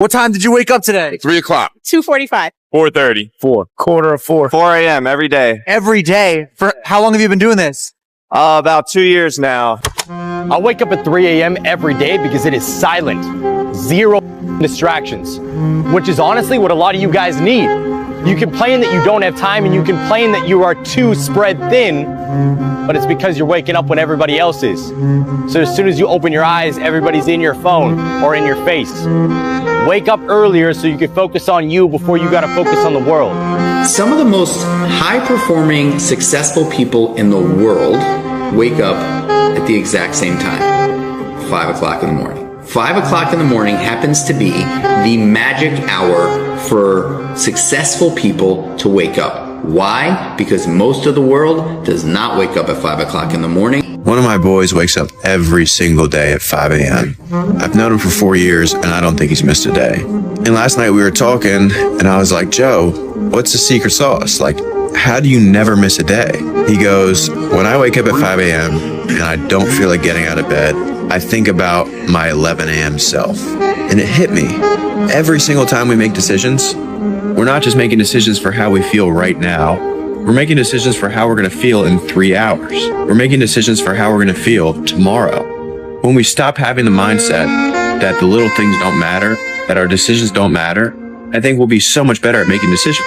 What time did you wake up today? 3 o'clock. 2:45. 4:30. 4. Quarter of 4. 4 a.m. every day. Every day. For how long have you been doing this? About 2 years now. I wake up at 3 a.m. every day because it is silent. Zero distractions, which is honestly what a lot of you guys need. You complain that you don't have time and you complain that you are too spread thin, but it's because you're waking up when everybody else is. So as soon as you open your eyes, everybody's in your phone or in your face. Wake up earlier so you can focus on you before you gotta focus on the world. Some of the most high-performing, successful people in the world wake up at the exact same time, 5 o'clock in the morning. 5 o'clock in the morning happens to be the magic hour for successful people to wake up. Why? Because most of the world does not wake up at 5 o'clock in the morning. One of my boys wakes up every single day at 5 a.m. I've known him for 4 years, and I don't think he's missed a day. And last night we were talking, and I was like, Joe, what's the secret sauce? Like, how do you never miss a day? He goes, when I wake up at 5 a.m. and I don't feel like getting out of bed, I think about my 11 a.m. self. And it hit me. Every single time we make decisions, we're not just making decisions for how we feel right now. We're making decisions for how we're going to feel in 3 hours. We're making decisions for how we're going to feel tomorrow. When we stop having the mindset that the little things don't matter, that our decisions don't matter, I think we'll be so much better at making decisions.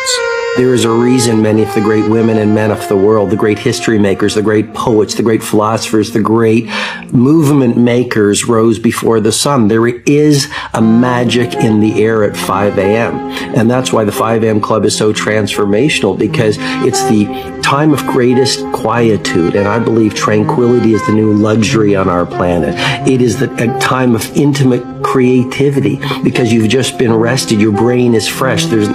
There is a reason many of the great women and men of the world, the great history makers, the great poets, the great philosophers, the great movement makers rose before the sun. There is a magic in the air at 5 a.m. And that's why the 5 a.m. Club is so transformational, because it's the time of greatest quietude. And I believe tranquility is the new luxury on our planet. It is a time of intimate creativity because you've just been rested. Your brain is fresh. There's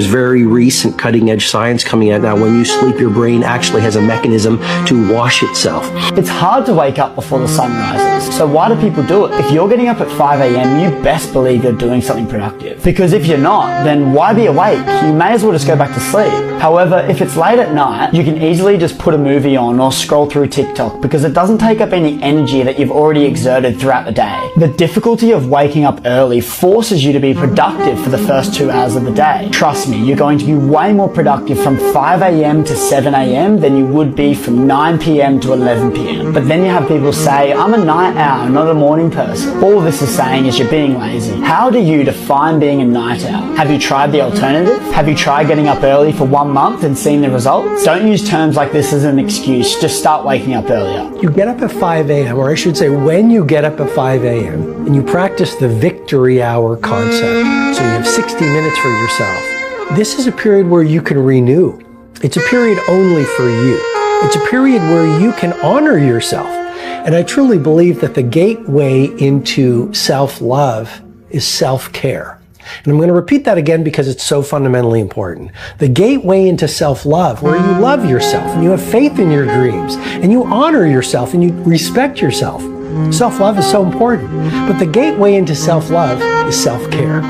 very recent cutting edge science coming out now. When you sleep, your brain actually has a mechanism to wash itself. It's hard to wake up before the sun rises. So why do people do it? If you're getting up at 5 a.m., you best believe you're doing something productive. Because if you're not, then why be awake? You may as well just go back to sleep. However, if it's late at night, you can easily just put a movie on or scroll through TikTok because it doesn't take up any energy that you've already exerted throughout the day. The difficulty of waking up early forces you to be productive for the first 2 hours of the day. Trust me, you're going to be way more productive from 5 a.m. to 7 a.m. than you would be from 9 p.m. to 11 p.m. But then you have people say, I'm a night owl, not a morning person. All this is saying is you're being lazy. How do you define being a night owl? Have you tried the alternative? Have you tried getting up early for 1 month and seen the results? Don't use terms like this as an excuse. Just start waking up earlier. You get up at 5 a.m., or I should say when you get up at 5 a.m., and you practice the victory hour concept, so you have 60 minutes for yourself. This is a period where you can renew. It's a period only for you. It's a period where you can honor yourself. And I truly believe that the gateway into self-love is self-care. And I'm going to repeat that again because it's so fundamentally important. The gateway into self-love, where you love yourself and you have faith in your dreams and you honor yourself and you respect yourself. Self-love is so important. But the gateway into self-love is self-care.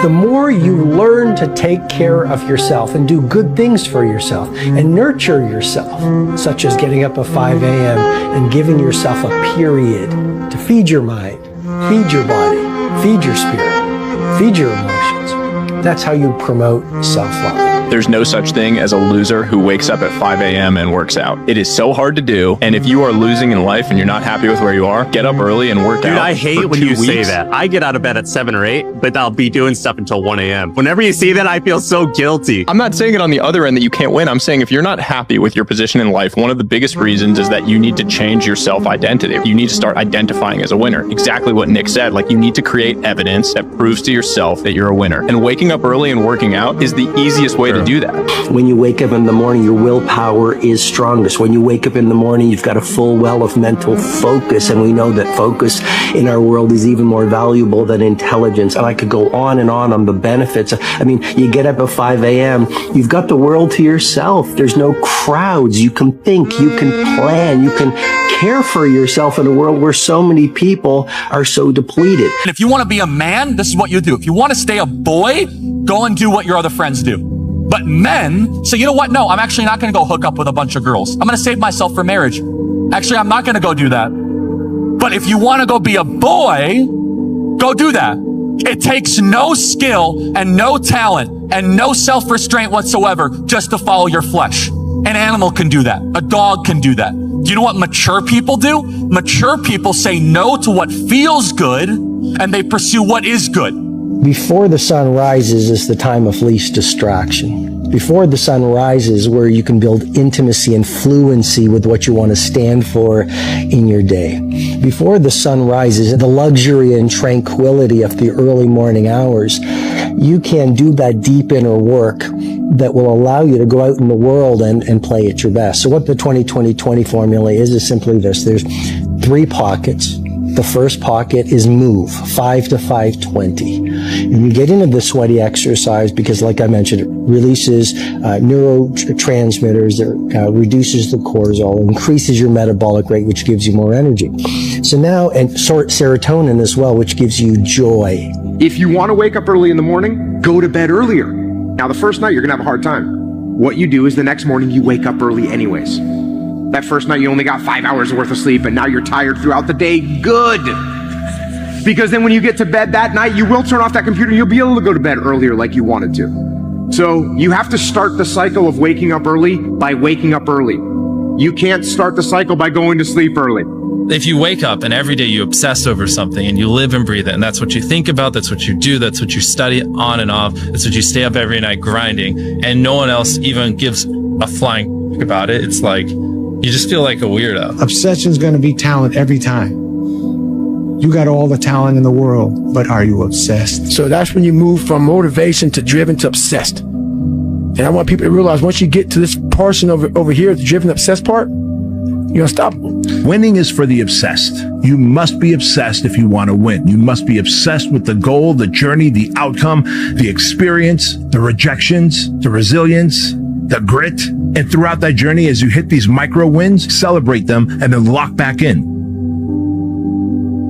The more you learn to take care of yourself and do good things for yourself and nurture yourself, such as getting up at 5 a.m. and giving yourself a period to feed your mind, feed your body, feed your spirit, feed your emotions. That's how you promote self-love. There's no such thing as a loser who wakes up at 5 a.m. and works out. It is so hard to do, and if you are losing in life and you're not happy with where you are, get up early and work out. Dude, I hate when you say that. I get out of bed at 7 or 8, but I'll be doing stuff until 1 a.m. Whenever you see that, I feel so guilty. I'm not saying it on the other end that you can't win. I'm saying if you're not happy with your position in life, one of the biggest reasons is that you need to change your self-identity. You need to start identifying as a winner. Exactly what Nick said. Like, you need to create evidence that proves to yourself that you're a winner. And waking up early and working out is the easiest way to do that. When you wake up in the morning, your willpower is strongest. When you wake up in the morning, you've got a full well of mental focus. And we know that focus in our world is even more valuable than intelligence. And I could go on the benefits. I mean, you get up at 5 a.m., you've got the world to yourself. There's no crowds. You can think, you can plan, you can care for yourself in a world where so many people are so depleted. And if you want to be a man, this is what you do. If you want to stay a boy, go and do what your other friends do. But men say, you know what? No, I'm actually not going to go hook up with a bunch of girls. I'm going to save myself for marriage. Actually, I'm not going to go do that. But if you want to go be a boy, go do that. It takes no skill and no talent and no self-restraint whatsoever just to follow your flesh. An animal can do that. A dog can do that. Do you know what mature people do? Mature people say no to what feels good and they pursue what is good. Before the sun rises is the time of least distraction. Before the sun rises, where you can build intimacy and fluency with what you want to stand for in your day. Before the sun rises, the luxury and tranquility of the early morning hours, you can do that deep inner work that will allow you to go out in the world and play at your best. So what the 20-20-20 formula is simply this. There's 3 pockets. The first pocket is move, 5 to 5:20. And you get into the sweaty exercise because, like I mentioned, it releases neurotransmitters, it reduces the cortisol, increases your metabolic rate, which gives you more energy. So now, and serotonin as well, which gives you joy. If you want to wake up early in the morning, go to bed earlier. Now, the first night, you're going to have a hard time. What you do is the next morning, you wake up early anyways. That first night, you only got 5 hours worth of sleep, and now you're tired throughout the day. Good. Because then when you get to bed that night, you will turn off that computer, and you'll be able to go to bed earlier like you wanted to. So you have to start the cycle of waking up early by waking up early. You can't start the cycle by going to sleep early. If you wake up and every day you obsess over something and you live and breathe it, and that's what you think about, that's what you do, that's what you study on and off, that's what you stay up every night grinding, and no one else even gives a flying about it, it's like, you just feel like a weirdo. Obsession's going to be talent every time. You got all the talent in the world, but are you obsessed? So that's when you move from motivation to driven to obsessed. And I want people to realize once you get to this portion over here, the driven obsessed part, you're unstoppable. Winning is for the obsessed. You must be obsessed if you want to win. You must be obsessed with the goal, the journey, the outcome, the experience, the rejections, the resilience, the grit. And throughout that journey, as you hit these micro wins, celebrate them and then lock back in.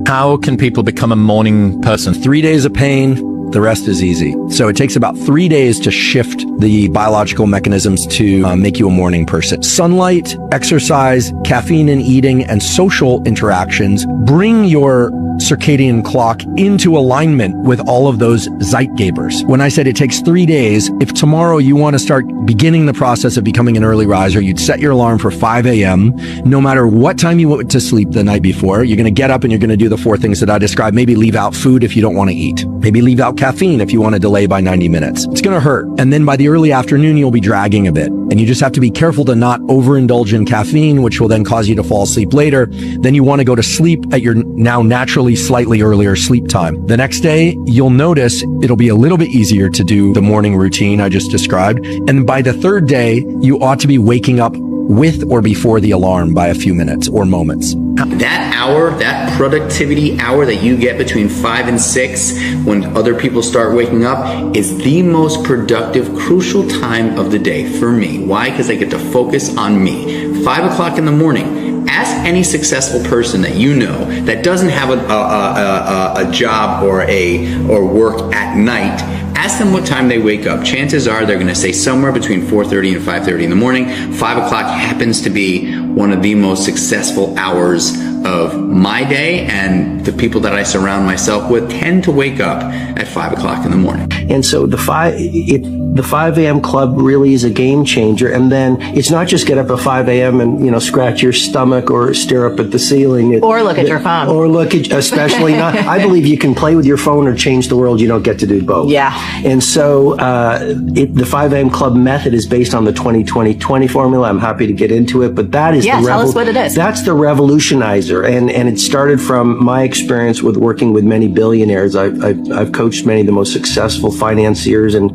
How can people become a morning person? 3 days of pain, the rest is easy. So it takes about 3 days to shift the biological mechanisms to make you a morning person. Sunlight, exercise, caffeine and eating, and social interactions bring your circadian clock into alignment with all of those Zeitgebers. When I said it takes 3 days, if tomorrow you want to start beginning the process of becoming an early riser, you'd set your alarm for 5 a.m. No matter what time you went to sleep the night before, you're going to get up and you're going to do the 4 things that I described. Maybe leave out food if you don't want to eat. Maybe leave out caffeine if you want to delay by 90 minutes. It's going to hurt. And then by the early afternoon, you'll be dragging a bit. And you just have to be careful to not overindulge in caffeine, which will then cause you to fall asleep later. Then you want to go to sleep at your now naturally slightly earlier sleep time. The next day, you'll notice it'll be a little bit easier to do the morning routine I just described. And by the 3rd day, you ought to be waking up with or before the alarm by a few minutes or moments. That hour, that productivity hour that you get between 5 and 6 when other people start waking up is the most productive, crucial time of the day for me. Why? Because I get to focus on me. 5 o'clock in the morning. Ask any successful person that you know that doesn't have a job or work at night. Ask them what time they wake up. Chances are they're going to say somewhere between 4:30 and 5:30 in the morning. 5 o'clock happens to be one of the most successful hours of my day, and the people that I surround myself with tend to wake up at 5 o'clock in the morning. And so the 5 a.m. club really is a game changer. And then it's not just get up at 5 a.m. and, scratch your stomach or stare up at the ceiling. Or look at your phone. Or look at, especially not. I believe you can play with your phone or change the world. You don't get to do both. Yeah. And so the 5 a.m. club method is based on the 20-20-20 formula. I'm happy to get into it, but that is tell us what it is. That's the revolutionizer. And it started from my experience with working with many billionaires. I've coached many of the most successful financiers and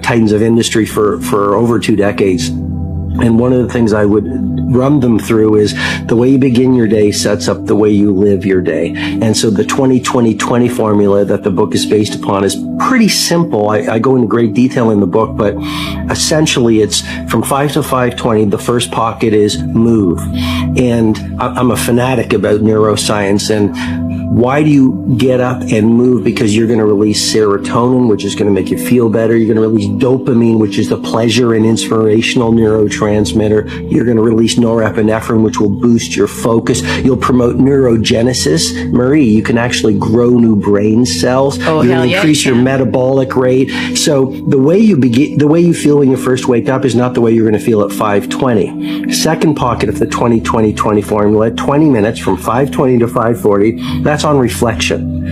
titans of industry for over 2 decades. And one of the things I would run them through is the way you begin your day sets up the way you live your day. And so the 20-20-20 formula that the book is based upon is pretty simple. I go into great detail in the book, but essentially it's from 5 to 5:20. The first pocket is move. And I'm a fanatic about neuroscience, and Why do you get up and move? Because you're going to release serotonin, which is going to make you feel better. You're going to release dopamine, which is the pleasure and inspirational neurotransmitter. You're going to release norepinephrine, which will boost your focus. You'll promote neurogenesis. Marie, you can actually grow new brain cells. Oh, you're hell going to yeah, increase your metabolic rate. So the way you feel when you first wake up is not the way you're going to feel at 5:20. Second pocket of the 20-20-20 formula, 20 minutes from 5:20 to 5:40. That's on reflection.